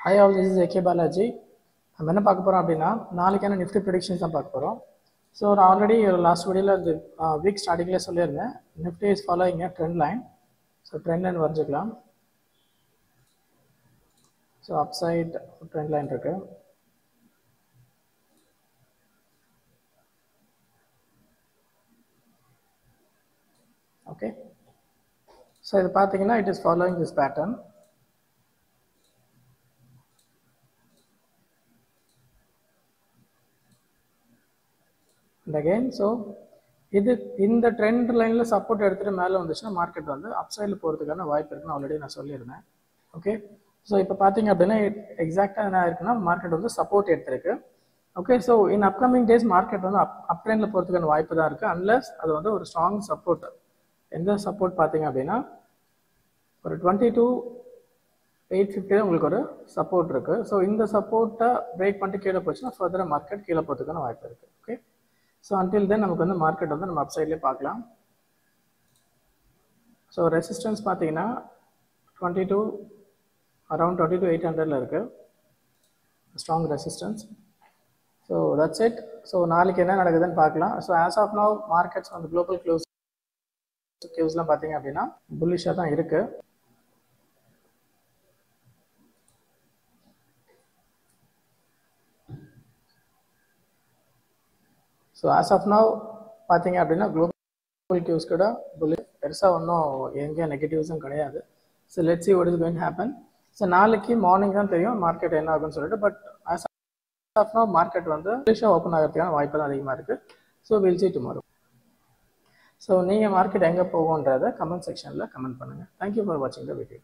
Hi all, this is AK Balaji. நம்ம என்ன பார்க்க போகிறோம் அப்படின்னா நாளைக்கான நிஃப்டி ப்ரெடிக்ஷன்ஸ் தான் பார்க்க போகிறோம். ஸோ நான் ஆல்ரெடி லாஸ்ட் வீடியோவில் இந்த வீக் ஸ்டார்டிங்கில் சொல்லியிருந்தேன், Nifty is following trend line. So trend line வரைஞ்சிக்கலாம். ஸோ அப்சைட் ட்ரெண்ட் லைன் இருக்கு. ஓகே, ஸோ இது பார்த்தீங்கன்னா it is following this pattern. Again so இது இந்த ட்ரெண்ட் லைனில் சப்போர்ட் எடுத்துகிட்டு மேலே வந்துச்சுன்னா மார்க்கெட் வந்து அப்சைடில் போகிறதுக்கான வாய்ப்பு இருக்குன்னு ஆல்ரெடி நான் சொல்லியிருந்தேன். ஓகே, ஸோ இப்போ பார்த்தீங்க அப்படின்னா எக்ஸாக்டாக என்ன இருக்குன்னா மார்க்கெட் வந்து சப்போர்ட் எடுத்திருக்கு. Okay, so in upcoming days market வந்து அப் ட்ரெண்டில் போகிறதுக்கான வாய்ப்பு தான் இருக்குது, அன்லஸ் அது வந்து ஒரு ஸ்ட்ராங் சப்போர்ட். எந்த சப்போர்ட் பார்த்தீங்க அப்படின்னா ஒரு 22,850 உங்களுக்கு ஒரு சப்போர்ட் இருக்குது. ஸோ இந்த சப்போர்ட்டை பிரேக் பண்ணிட்டு கீழே போச்சுன்னா ஃபர்தராக மார்க்கெட் கீழே போகிறதுக்கான வாய்ப்பு இருக்குது. ஓகே, ஸோ அன்டில் தென் நமக்கு வந்து மார்க்கெட் வந்து நம்ம அப்சைட்லேயே பார்க்கலாம். ஸோ ரெசிஸ்டன்ஸ் பார்த்தீங்கன்னா 22 அரௌண்ட் 22,800 இருக்குது strong resistance. So that's it. So நாளைக்கு என்ன நடக்குதுன்னு பார்க்கலாம். So as of now markets வந்து குளோபல் க்ளோஸ்லாம் பார்த்தீங்க அப்படின்னா புல்லிஷாக தான் இருக்குது. ஸோ ஆஸ் ஆஃப் நவ் பார்த்தீங்க அப்படின்னா குளோபல் கியூஸ் கூட பெருசாக ஒன்றும் எங்கேயும் நெகட்டிவ்ஸும் கிடையாது. So let's see what is going to happen. So நாளைக்கு மார்னிங் தான் தெரியும் மார்க்கெட் என்ன ஆகும்னு சொல்லிட்டு. But as of now market வந்து புல்லிஷாக ஓப்பன் ஆகிறதுக்கான வாய்ப்பு தான் அதிகமாக இருக்குது. So we'll see tomorrow. So நீங்கள் மார்க்கெட் எங்கே போகுன்றதை கமெண்ட் செக்ஷனில் கமெண்ட் பண்ணுங்கள். தேங்க்யூ ஃபார் வாட்சிங் த வீடியோ.